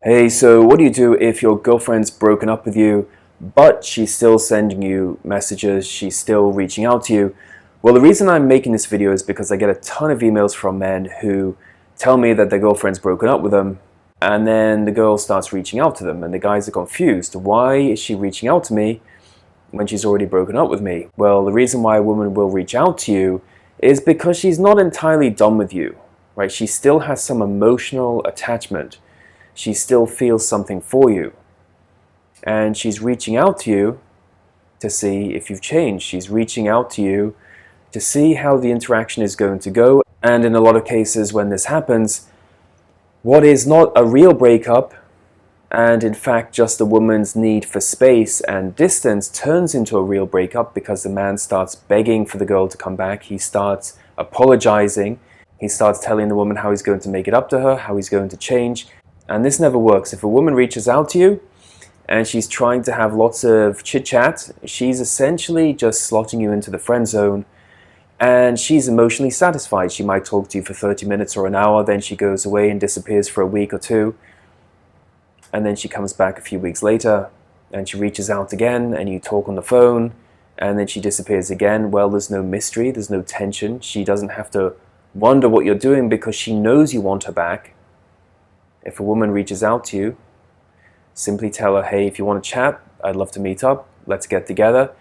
Hey, so what do you do if your girlfriend's broken up with you, but she's still sending you messages, she's still reaching out to you? Well, the reason I'm making this video is because I get a ton of emails from men who tell me that their girlfriend's broken up with them, and then the girl starts reaching out to them, and the guys are confused. Why is she reaching out to me when she's already broken up with me? Well, the reason why a woman will reach out to you is because she's not entirely done with you, right? She still has some emotional attachment. She still feels something for you, and she's reaching out to you to see if you've changed. She's reaching out to you to see how the interaction is going to go, and in a lot of cases when this happens, what is not a real breakup and in fact just a woman's need for space and distance turns into a real breakup because the man starts begging for the girl to come back. He starts apologizing. He starts telling the woman how he's going to make it up to her, how he's going to change. And this never works. If a woman reaches out to you and she's trying to have lots of chit-chat, she's essentially just slotting you into the friend zone, and she's emotionally satisfied. She might talk to you for 30 minutes or an hour, then she goes away and disappears for a week or two, and then she comes back a few weeks later and she reaches out again and you talk on the phone, and then she disappears again. Well, there's no mystery, there's no tension. She doesn't have to wonder what you're doing because she knows you want her back. If a woman reaches out to you, simply tell her, hey, if you want to chat, I'd love to meet up, let's get together.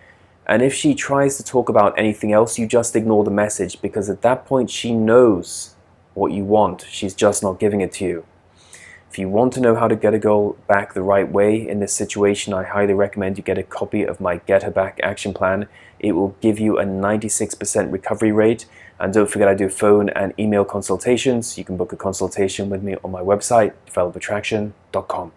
And if she tries to talk about anything else, you just ignore the message, because at that point she knows what you want. She's just not giving it to you. If you want to know how to get a girl back the right way in this situation, I highly recommend you get a copy of my Get Her Back action plan. It will give you a 96% recovery rate. And don't forget, I do phone and email consultations. You can book a consultation with me on my website, develofattraction.com.